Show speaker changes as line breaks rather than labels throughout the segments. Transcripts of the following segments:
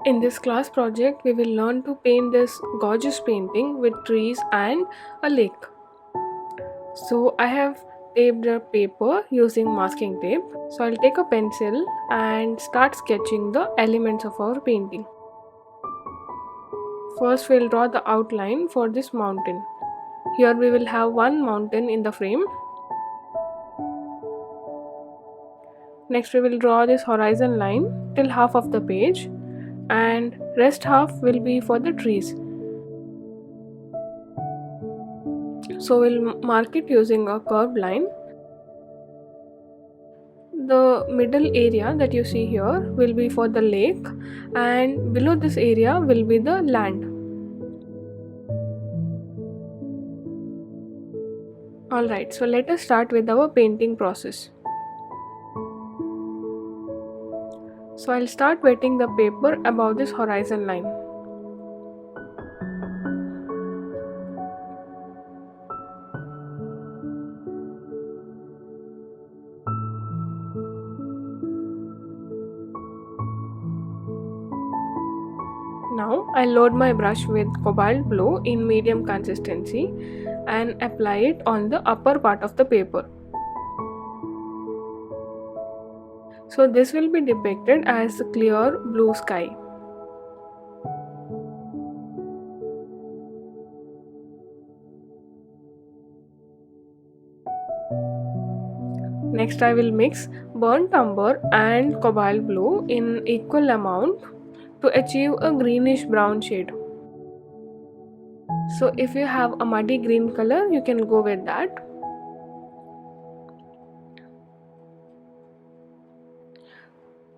In this class project, we will learn to paint this gorgeous painting with trees and a lake. So I have taped the paper using masking tape. So I'll take a pencil and start sketching the elements of our painting. First we'll draw the outline for this mountain. Here we will have one mountain in the frame. Next we will draw this horizon line till half of the page, and rest half will be for the trees. So we'll mark it using a curved line. The middle area that you see here will be for the lake, and below this area will be the land. Alright, so let us start with our painting process. So I'll start wetting the paper above this horizon line. Now I'll load my brush with cobalt blue in medium consistency and apply it on the upper part of the paper. So this will be depicted as the clear blue sky. Next I will mix burnt umber and cobalt blue in equal amount to achieve a greenish brown shade. So if you have a muddy green color, you can go with that.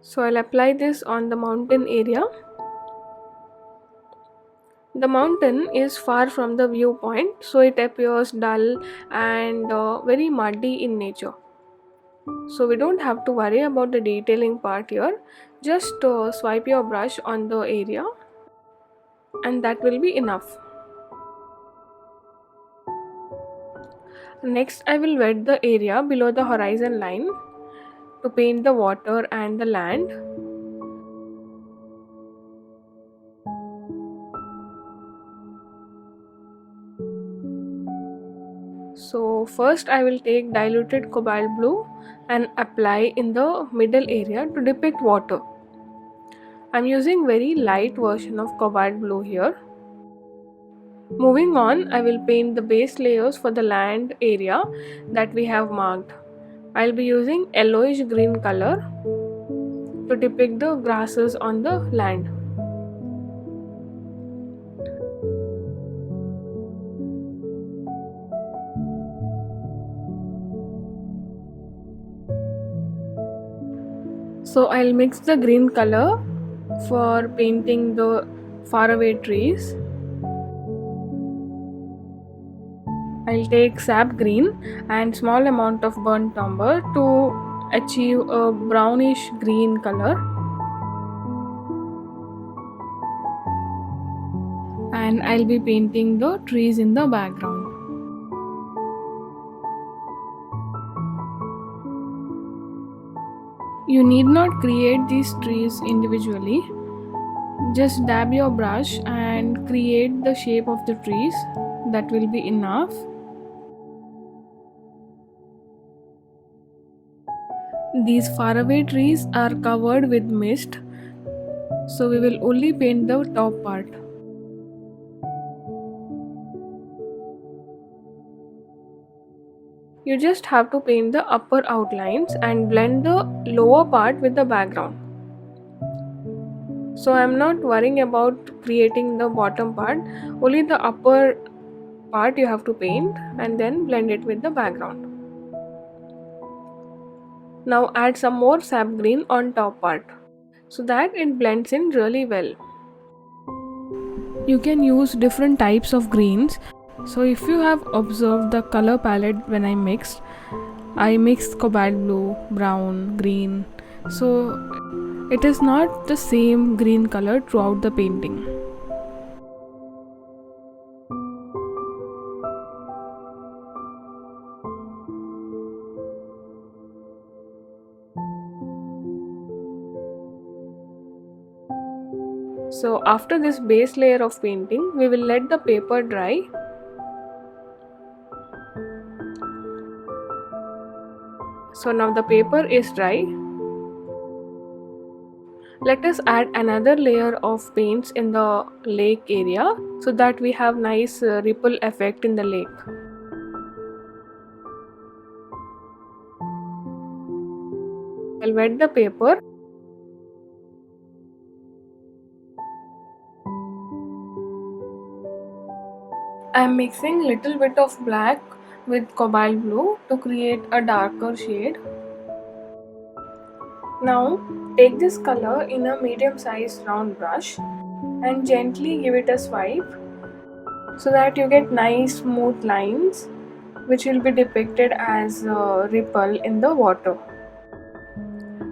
So I'll apply this on the mountain area. The mountain is far from the viewpoint, so it appears dull and very muddy in nature. So we don't have to worry about the detailing part here. Just swipe your brush on the area and that will be enough. Next I will wet the area below the horizon line to paint the water and the land. So first I will take diluted cobalt blue and apply in the middle area to depict water. I'm using very light version of cobalt blue here. Moving on, I will paint the base layers for the land area that we have marked. I'll be using yellowish green color to depict the grasses on the land. So I'll mix the green color for painting the faraway trees. I'll take sap green and small amount of burnt umber to achieve a brownish green color. And I'll be painting the trees in the background. You need not create these trees individually. Just dab your brush and create the shape of the trees. That will be enough. These faraway trees are covered with mist, so we will only paint the top part. You just have to paint the upper outlines and blend the lower part with the background. So I am not worrying about creating the bottom part, only the upper part you have to paint and then blend it with the background. Now add some more sap green on top part so that it blends in really well. You can use different types of greens. So if you have observed the color palette when I mixed cobalt blue, brown, green. So it is not the same green color throughout the painting. So after this base layer of painting, we will let the paper dry. So now the paper is dry. Let us add another layer of paints in the lake area so that we have nice ripple effect in the lake. I'll wet the paper. I'm mixing little bit of black with cobalt blue to create a darker shade. Now take this color in a medium sized round brush and gently give it a swipe so that you get nice smooth lines which will be depicted as a ripple in the water.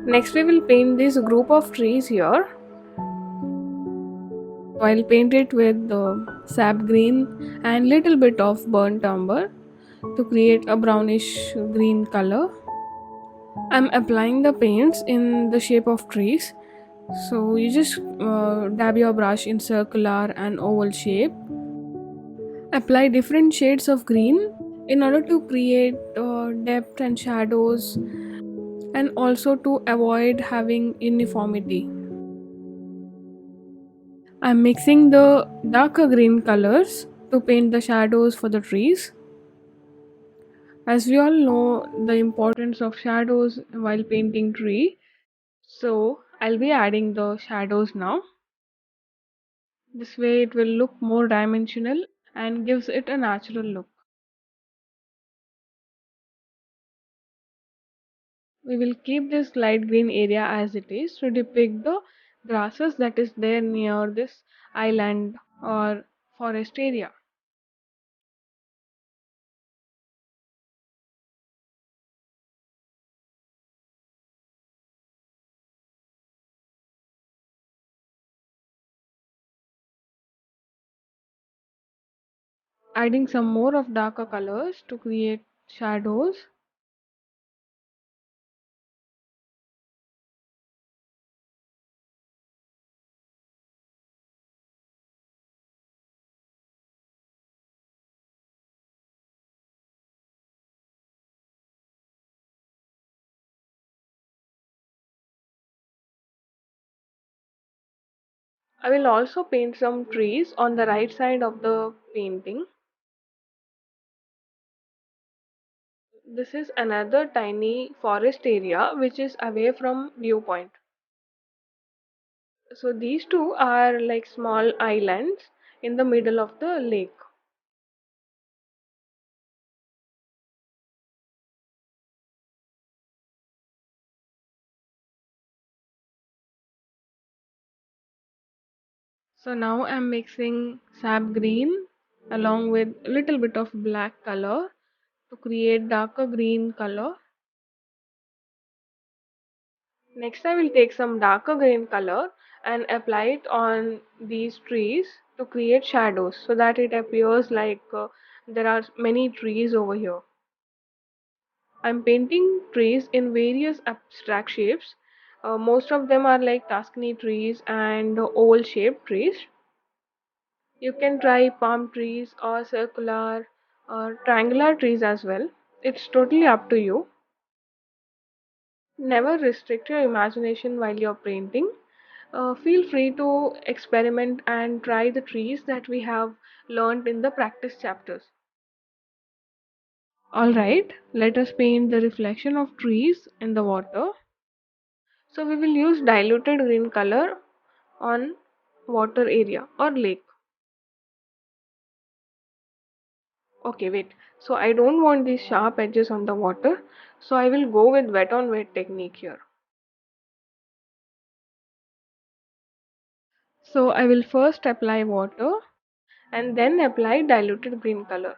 Next we will paint this group of trees here. I'll paint it with sap green and little bit of burnt umber to create a brownish green color. I'm applying the paints in the shape of trees. So you just dab your brush in circular and oval shape. Apply different shades of green in order to create depth and shadows and also to avoid having uniformity. I'm mixing the darker green colors to paint the shadows for the trees. As we all know the importance of shadows while painting tree, so I'll be adding the shadows now. This way it will look more dimensional and gives it a natural look. We will keep this light green area as it is to depict the grasses that is there near this island or forest area. Adding some more of darker colors to create shadows. I will also paint some trees on the right side of the painting. This is another tiny forest area which is away from viewpoint. So these two are like small islands in the middle of the lake. So now I'm mixing sap green along with a little bit of black color to create darker green color. Next I will take some darker green color and apply it on these trees to create shadows so that it appears like there are many trees over here. I'm painting trees in various abstract shapes. Most of them are like Tuscany trees and oval shaped trees. You can try palm trees or circular or triangular trees as well. It's totally up to you. Never restrict your imagination while you're painting. Feel free to experiment and try the trees that we have learned in the practice chapters. Alright, let us paint the reflection of trees in the water. So we will use diluted green color on water area or lake. Okay, wait. So I don't want these sharp edges on the water. So I will go with wet on wet technique here. So I will first apply water and then apply diluted green color.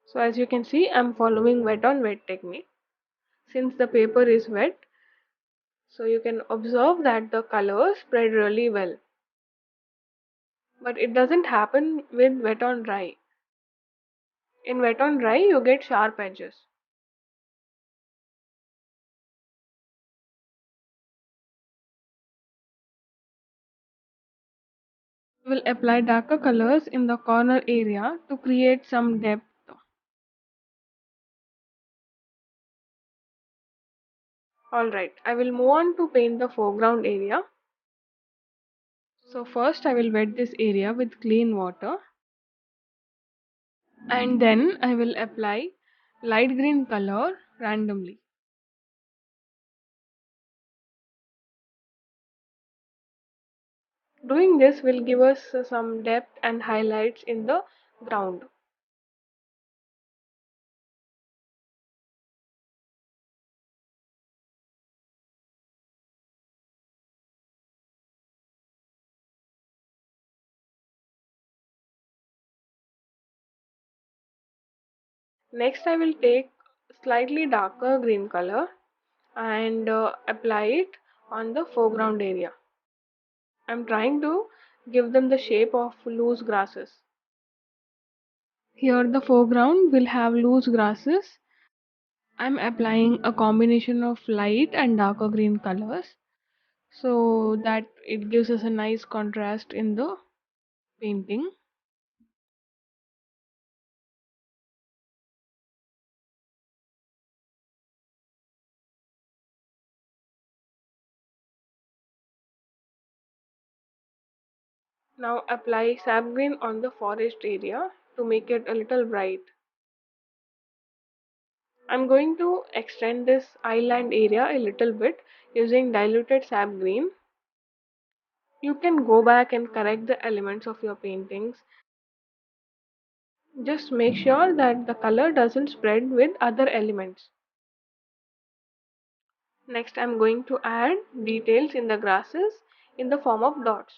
So as you can see, I'm following wet on wet technique. Since the paper is wet, so you can observe that the colors spread really well. But it doesn't happen with wet on dry. In wet on dry, you get sharp edges. We'll apply darker colors in the corner area to create some depth. Alright, I will move on to paint the foreground area. So first I will wet this area with clean water, and then I will apply light green color randomly. Doing this will give us some depth and highlights in the ground. Next I will take slightly darker green color and apply it on the foreground area. I'm trying to give them the shape of loose grasses. Here the foreground will have loose grasses. I'm applying a combination of light and darker green colors so that it gives us a nice contrast in the painting. Now apply sap green on the forest area to make it a little bright. I'm going to extend this island area a little bit using diluted sap green. You can go back and correct the elements of your paintings. Just make sure that the color doesn't spread with other elements. Next, I'm going to add details in the grasses in the form of dots.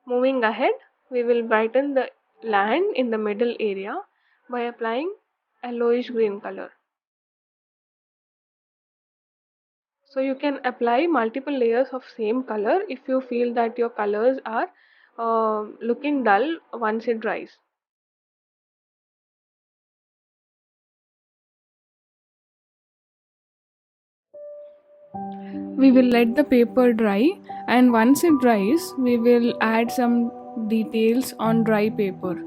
Moving ahead, we will brighten the land in the middle area by applying yellowish green color. So you can apply multiple layers of same color if you feel that your colors are looking dull once it dries. We will let the paper dry, and once it dries, we will add some details on dry paper.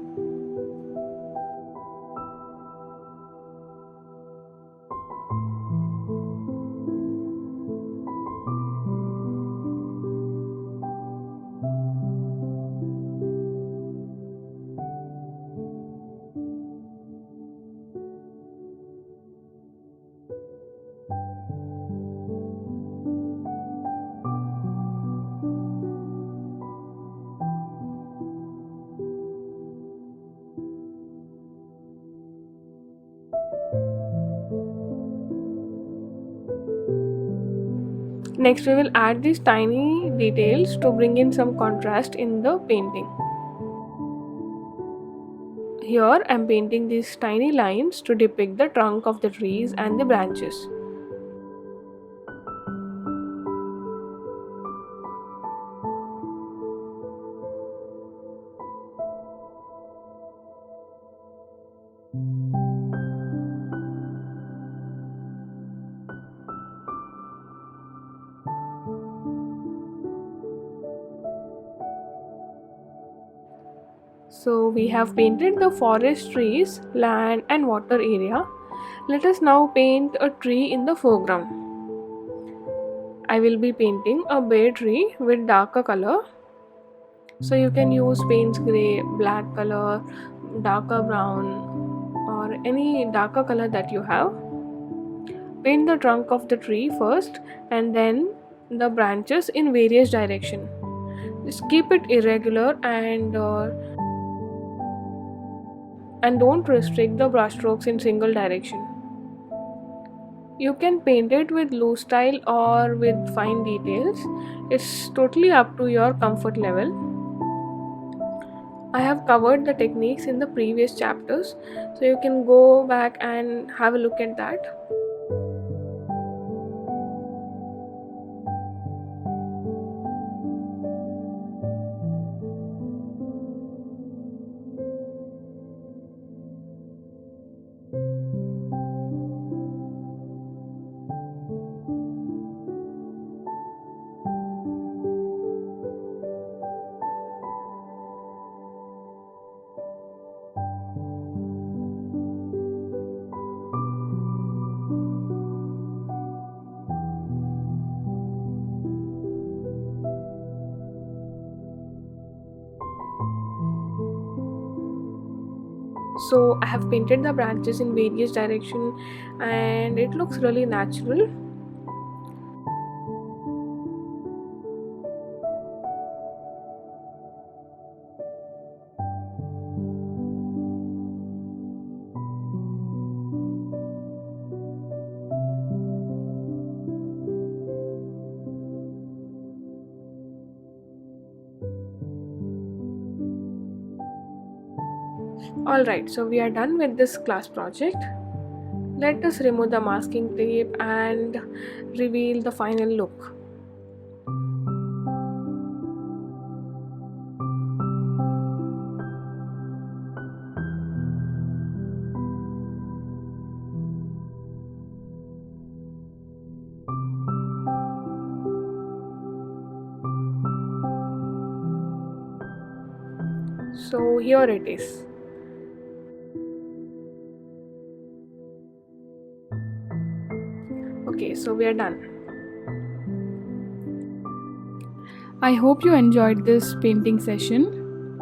Next, we will add these tiny details to bring in some contrast in the painting. Here, I am painting these tiny lines to depict the trunk of the trees and the branches. So we have painted the forest, trees, land and water area. Let us now paint a tree in the foreground. I will be painting a bay tree with darker color. So you can use Payne's gray, black color, darker brown, or any darker color that you have. Paint the trunk of the tree first and then the branches in various direction. Just keep it irregular and don't restrict the brushstrokes in single direction. You can paint it with loose style or with fine details. It's totally up to your comfort level. I have covered the techniques in the previous chapters, so you can go back and have a look at that. So I have painted the branches in various direction and it looks really natural. Alright, so we are done with this class project. Let us remove the masking tape and reveal the final look. So here it is. Okay, so we are done.
I hope you enjoyed this painting session.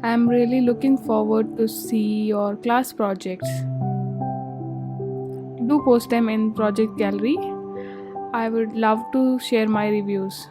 I am really looking forward to see your class projects. Do post them in project gallery. I would love to share my reviews.